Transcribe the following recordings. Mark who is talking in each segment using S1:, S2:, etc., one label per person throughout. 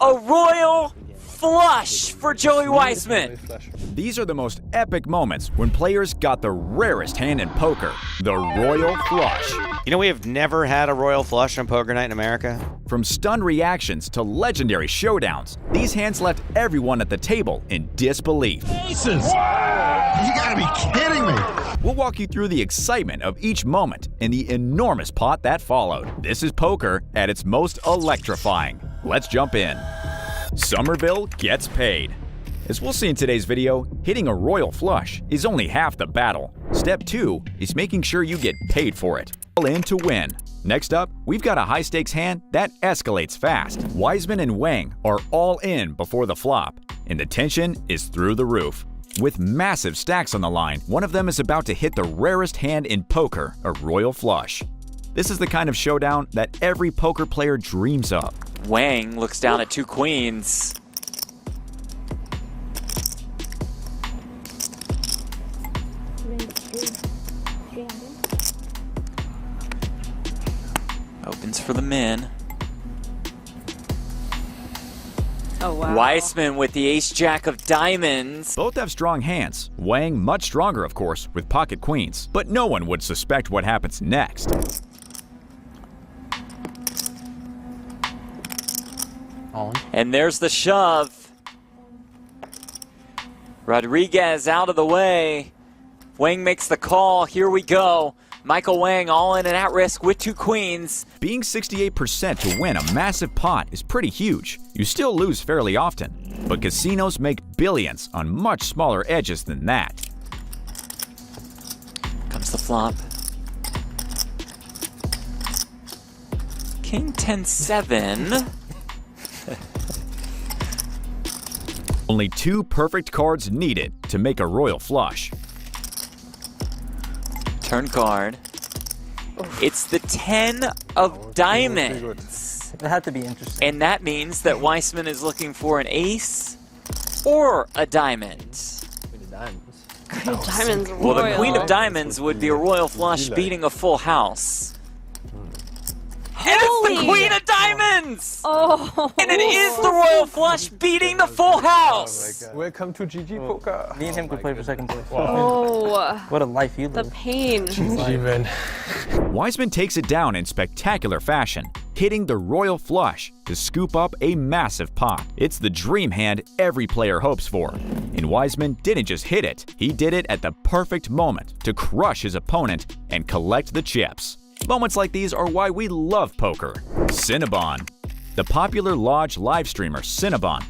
S1: a royal flush for Joey Weissman.
S2: These are the most epic moments when players got the rarest hand in poker, the royal flush.
S3: You know, we have never had a royal flush on Poker Night in America.
S2: From stunned reactions to legendary showdowns, these hands left everyone at the table in disbelief.
S4: Aces! You gotta be kidding me!
S2: We'll walk you through the excitement of each moment and the enormous pot that followed. This is poker at its most electrifying. Let's jump in. Somerville gets paid. As we'll see in today's video, hitting a royal flush is only half the battle. Step 2 is making sure you get paid for it. All in to win. Next up, we've got a high-stakes hand that escalates fast. Weissman and Wang are all in before the flop, and the tension is through the roof. With massive stacks on the line, one of them is about to hit the rarest hand in poker, a royal flush. This is the kind of showdown that every poker player dreams of.
S1: Wang looks down at 2 queens. Opens for the min.
S5: Oh, wow.
S1: Weissman with the ace-jack of diamonds.
S2: Both have strong hands. Wang much stronger, of course, with pocket queens. But no one would suspect what happens next.
S1: And there's the shove. Rodriguez out of the way. Wang makes the call. Here we go. Michael Wang all in and at risk with 2 queens.
S2: Being 68% to win a massive pot is pretty huge. You still lose fairly often, but casinos make billions on much smaller edges than that.
S1: Comes the flop. King 10-7.
S2: Only 2 perfect cards needed to make a royal flush.
S1: Turn card. It's the 10 of diamonds.
S6: It had to be interesting.
S1: And that means that Weissman is looking for an ace or a diamond.
S6: Queen of diamonds.
S5: Queen of diamonds.
S1: Well, the
S5: royal.
S1: queen of diamonds would be a royal flush beating a full house. And it's the queen of diamonds!
S5: Oh.
S1: And it is the royal flush beating the full house!
S7: Welcome to GG Poker.
S6: Me and him could play for second place.
S5: Oh.
S6: What a life you
S5: The
S6: live.
S5: pain.
S7: GG, man.
S2: Weissman takes it down in spectacular fashion, hitting the royal flush to scoop up a massive pot. It's the dream hand every player hopes for. And Weissman didn't just hit it, he did it at the perfect moment to crush his opponent and collect the chips. Moments like these are why we love poker. Cinnabon. The popular Lodge live streamer Cinnabon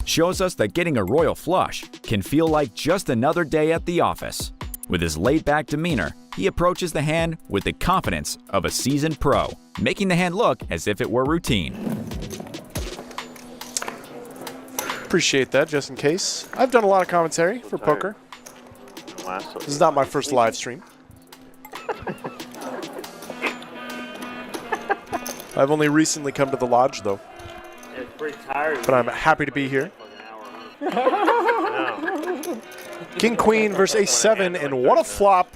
S2: shows us that getting a royal flush can feel like just another day at the office. With his laid-back demeanor, he approaches the hand with the confidence of a seasoned pro, making the hand look as if it were routine.
S8: Appreciate that, just in case. I've done a lot of commentary for poker. This is not my first live stream. I've only recently come to the lodge, though.
S9: It's pretty tired.
S8: But I'm happy to be here. King Queen versus Ace-7, and what a flop.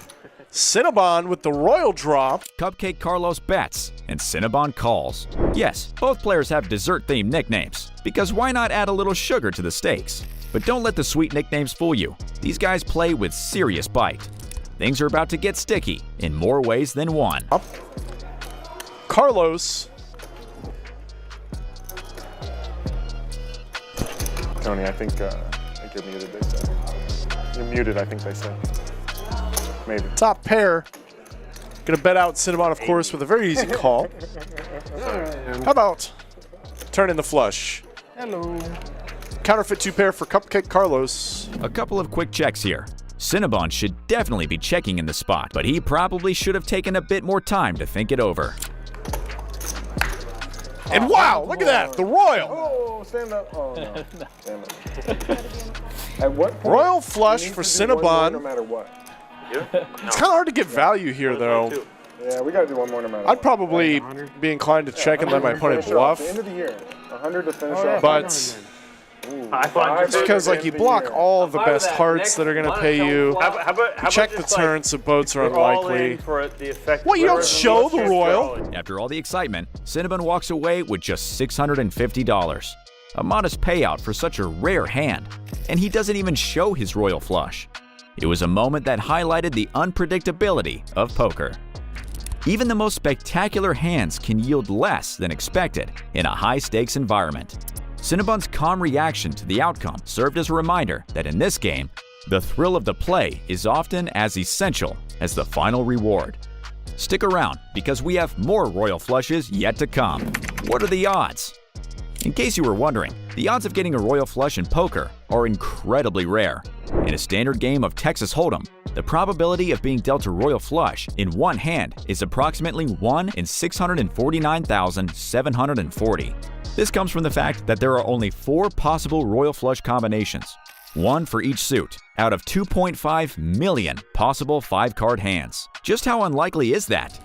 S8: Cinnabon with the royal draw.
S2: Cupcake Carlos bets, and Cinnabon calls. Yes, both players have dessert-themed nicknames, because why not add a little sugar to the stakes? But don't let the sweet nicknames fool you. These guys play with serious bite. Things are about to get sticky in more ways than one.
S8: Carlos.
S10: Tony, I think you're muted, they said. You're muted, I think they said. Maybe.
S8: Top pair. Gonna bet out Cinnabon, of course, with a very easy call. How about turn in the flush?
S7: Hello.
S8: Counterfeit 2 pair for Cupcake Carlos.
S2: A couple of quick checks here. Cinnabon should definitely be checking in the spot, but he probably should have taken a bit more time to think it over.
S8: And wow, look at that, the royal.
S10: Oh, stand up. Oh, no. Stand up. At what point?
S8: Royal flush for Cinnabon.
S10: No matter what.
S8: It's kind of hard to get value here, though.
S10: Yeah, we got to do one more no matter
S8: I'd probably be inclined to check and let my opponent bluff.
S10: At the end of the year, 100 to finish off.
S8: But
S9: It's
S8: because like you block all of the best hearts that are going to pay you. You check the turn, so boats are unlikely. What, you don't show the royal?
S2: After all the excitement, Cinnabon walks away with just $650. a modest payout for such a rare hand, and he doesn't even show his royal flush. It was a moment that highlighted the unpredictability of poker. Even the most spectacular hands can yield less than expected in a high-stakes environment. Cinnabon's calm reaction to the outcome served as a reminder that in this game, the thrill of the play is often as essential as the final reward. Stick around because we have more royal flushes yet to come. What are the odds? In case you were wondering, the odds of getting a royal flush in poker are incredibly rare. In a standard game of Texas Hold'em, the probability of being dealt a royal flush in one hand is approximately 1 in 649,740. This comes from the fact that there are only 4 possible royal flush combinations, one for each suit, out of 2.5 million possible 5-card hands. Just how unlikely is that?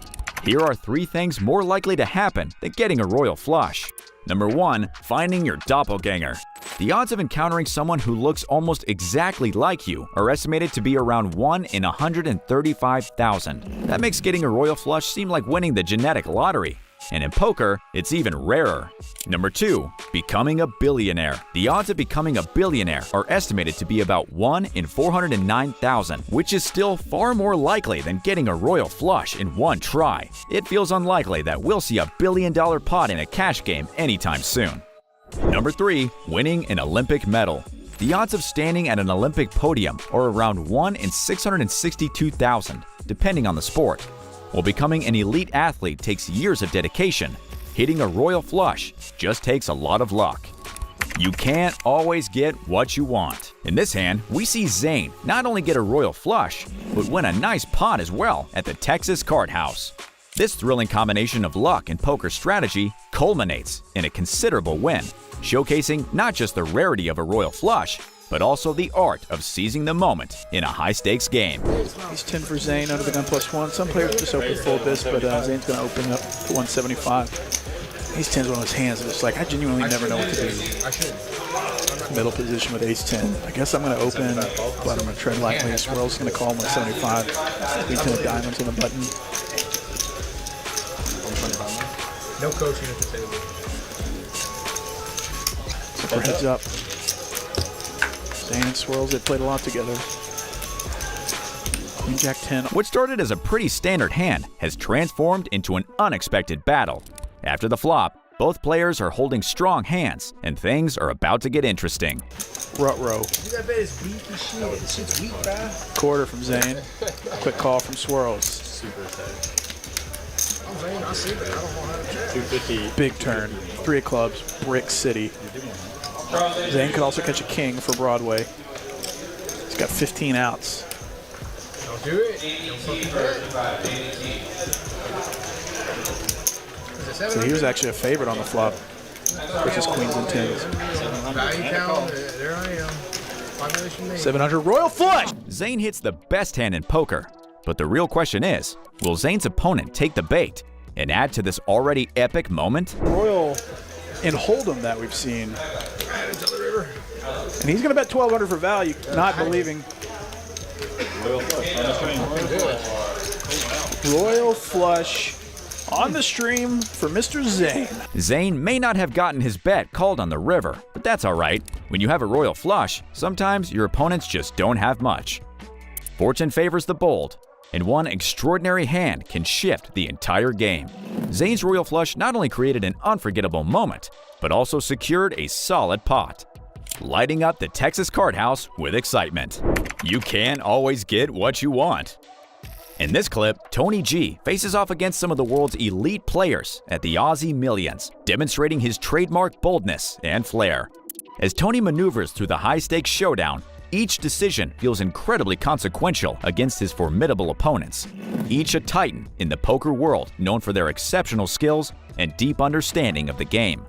S2: Here are 3 things more likely to happen than getting a royal flush. Number 1. Finding your doppelganger. The odds of encountering someone who looks almost exactly like you are estimated to be around 1 in 135,000. That makes getting a royal flush seem like winning the genetic lottery. And in poker, it's even rarer. Number 2. Becoming a billionaire. The odds of becoming a billionaire are estimated to be about 1 in 409,000, which is still far more likely than getting a royal flush in one try. It feels unlikely that we'll see a $1 billion pot in a cash game anytime soon. Number 3. Winning an Olympic medal. The odds of standing at an Olympic podium are around 1 in 662,000, depending on the sport. While becoming an elite athlete takes years of dedication, hitting a royal flush just takes a lot of luck. You can't always get what you want. In this hand, we see Zane not only get a royal flush, but win a nice pot as well at the Texas Card House. This thrilling combination of luck and poker strategy culminates in a considerable win, showcasing not just the rarity of a royal flush, but also the art of seizing the moment in a high-stakes game.
S11: He's 10 for Zane under the gun +1. Some players just open full bis, but Zane's going to open up to 175. Ace 10 is one of those hands that's like, I genuinely never know what to do. Middle position with Ace 10. I guess I'm going to open, but I'm going to tread lightly. Swirl's going to call 175. Queen 10 of diamonds on the button.
S7: No coaching at the table.
S11: Super heads up. Zane and Swirls, they played a lot together. Queen Jack 10.
S2: What started as a pretty standard hand has transformed into an unexpected battle. After the flop, both players are holding strong hands, and things are about to get interesting.
S11: Rut-row.
S7: That bet is weak as shit. This shit's weak, bro.
S11: Quarter from Zane. Quick call from Swirls.
S7: Super excited. I see that. I don't want to check.
S11: 250. Big turn. 3 of clubs. Brick City. Zane could also catch a king for Broadway. He's got 15 outs.
S7: Don't do it. Don't fucking do it.
S11: So he was actually a favorite on the flop versus queens and 10s.
S7: Value count. There I am. Population made.
S11: 700 royal flush!
S2: Zane hits the best hand in poker, but the real question is, will Zane's opponent take the bait and add to this already epic moment?
S11: Royal in Hold'em that we've seen. And he's going to bet 1,200 for value, not believing. Royal flush on the stream for Mr. Zane.
S2: Zane may not have gotten his bet called on the river, but that's alright. When you have a royal flush, sometimes your opponents just don't have much. Fortune favors the bold, and one extraordinary hand can shift the entire game. Zane's royal flush not only created an unforgettable moment, but also secured a solid pot, lighting up the Texas Card House with excitement. You can't always get what you want. In this clip, Tony G faces off against some of the world's elite players at the Aussie Millions, demonstrating his trademark boldness and flair. As Tony maneuvers through the high-stakes showdown, each decision feels incredibly consequential against his formidable opponents, each a titan in the poker world known for their exceptional skills and deep understanding of the game.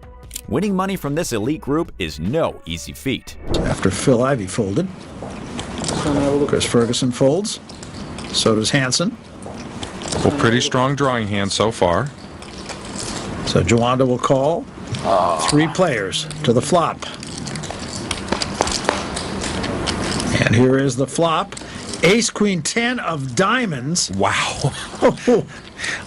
S2: Winning money from this elite group is no easy feat.
S12: After Phil Ivey folded, Chris Ferguson folds, so does Hansen.
S13: Well, pretty strong drawing hand so far.
S12: So Joanda will call. 3 players to the flop. And here is the flop. Ace, Queen, 10 of diamonds.
S13: Wow.
S12: Oh,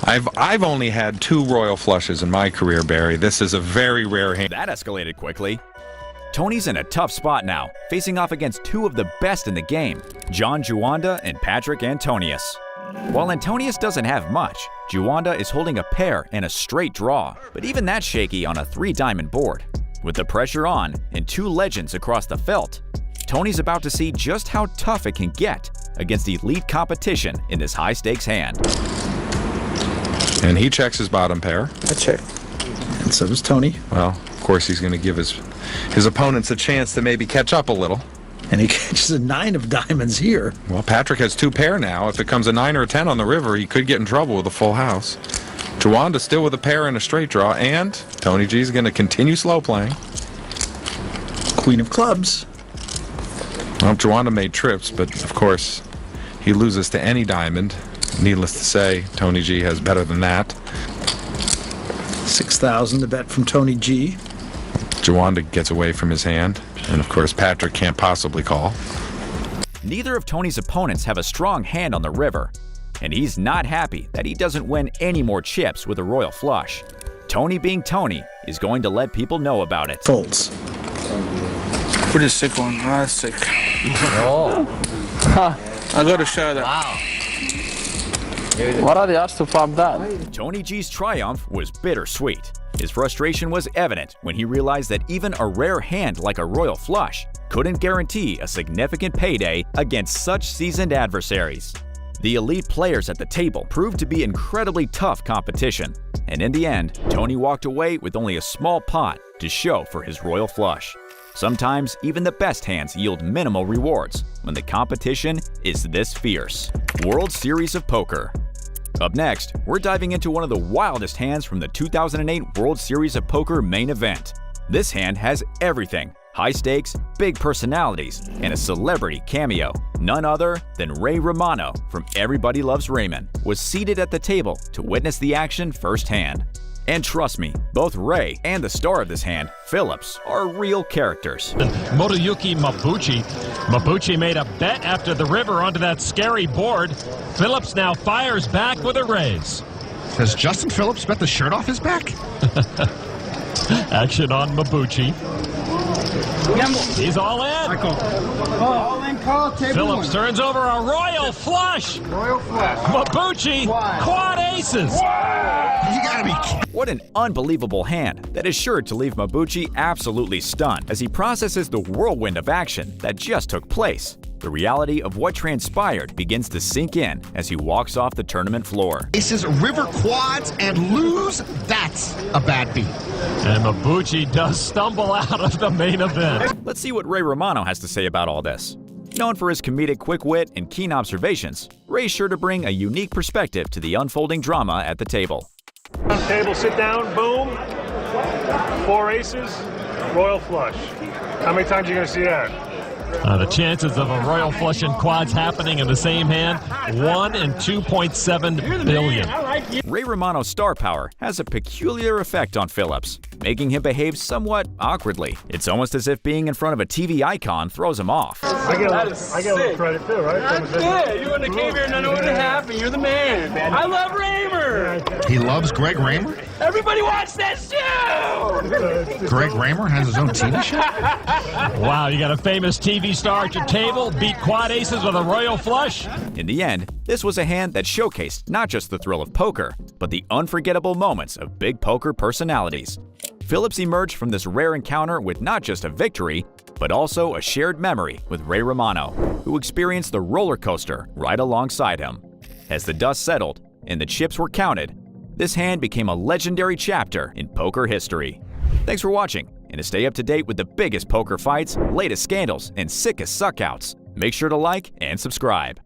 S13: I've only had 2 royal flushes in my career, Barry. This is a very rare hand.
S2: That escalated quickly. Tony's in a tough spot now, facing off against 2 of the best in the game, John Juanda and Patrick Antonius. While Antonius doesn't have much, Juanda is holding a pair and a straight draw, but even that's shaky on a 3-diamond board. With the pressure on and 2 legends across the felt, Tony's about to see just how tough it can get against elite competition in this high-stakes hand.
S13: And he checks his bottom pair.
S11: I check.
S12: And so does Tony.
S13: Well, of course, he's going to give his opponents a chance to maybe catch up a little.
S12: And he catches a 9 of diamonds here.
S13: Well, Patrick has 2 pair now. If it comes a 9 or a 10 on the river, he could get in trouble with a full house. Juanda still with a pair and a straight draw, and Tony G's going to continue slow playing.
S12: Queen of clubs.
S13: Well, Juanda made trips, but of course, he loses to any diamond. Needless to say, Tony G has better than that.
S12: 6,000 to bet from Tony G.
S13: Juanda gets away from his hand, and of course, Patrick can't possibly call.
S2: Neither of Tony's opponents have a strong hand on the river, and he's not happy that he doesn't win any more chips with a royal flush. Tony, being Tony, is going to let people know about it.
S12: Folds.
S11: Put a sick one. That's sick. Oh. I got to show that. Wow. What are the odds to flop that?
S2: Tony G's triumph was bittersweet. His frustration was evident when he realized that even a rare hand like a royal flush couldn't guarantee a significant payday against such seasoned adversaries. The elite players at the table proved to be incredibly tough competition, and in the end, Tony walked away with only a small pot to show for his royal flush. Sometimes, even the best hands yield minimal rewards when the competition is this fierce. World Series of Poker. Up next, we're diving into one of the wildest hands from the 2008 World Series of Poker main event. This hand has everything: high stakes, big personalities, and a celebrity cameo. None other than Ray Romano from Everybody Loves Raymond was seated at the table to witness the action firsthand. And trust me, both Ray and the star of this hand, Phillips, are real characters.
S9: Moriyuki Mabuchi. Mabuchi made a bet after the river onto that scary board. Phillips now fires back with a raise.
S4: Has Justin Phillips bet the shirt off his back?
S9: Action on Mabuchi. He's all in.
S7: All in call, table
S9: Phillips
S7: 1.
S9: turns over a royal flush.
S7: Royal flush.
S9: Mabuchi, quad aces.
S4: You gotta be kidding.
S2: What an unbelievable hand that is sure to leave Mabuchi absolutely stunned as he processes the whirlwind of action that just took place. The reality of what transpired begins to sink in as he walks off the tournament floor.
S4: Aces, river quads, and lose. That's a bad beat.
S9: And Mabuchi does stumble out of the main event.
S2: Let's see what Ray Romano has to say about all this. Known for his comedic quick wit and keen observations, Ray's sure to bring a unique perspective to the unfolding drama at the table.
S10: Table, sit down, boom. 4 aces, royal flush. How many times are you going to see that?
S9: The chances of a royal flush and quads happening in the same hand, 1 in 2.7 billion.
S2: Ray Romano's star power has a peculiar effect on Phillips, making him behave somewhat awkwardly. It's almost as if being in front of a TV icon throws him off.
S10: I get a little credit too, right?
S7: Yeah, you wouldn't have came here and I know what happened. You're the man. I love Raymer.
S4: He loves Greg Raymer?
S7: Everybody watch that show.
S4: Greg Raymer has his own TV show?
S9: Wow, you got a famous TV star at your table, beat quad aces with a royal flush.
S2: In the end, this was a hand that showcased not just the thrill of poker, but the unforgettable moments of big poker personalities. Phillips emerged from this rare encounter with not just a victory, but also a shared memory with Ray Romano, who experienced the roller coaster right alongside him. As the dust settled and the chips were counted, this hand became a legendary chapter in poker history. Thanks for watching, and to stay up to date with the biggest poker fights, latest scandals, and sickest suckouts, make sure to like and subscribe.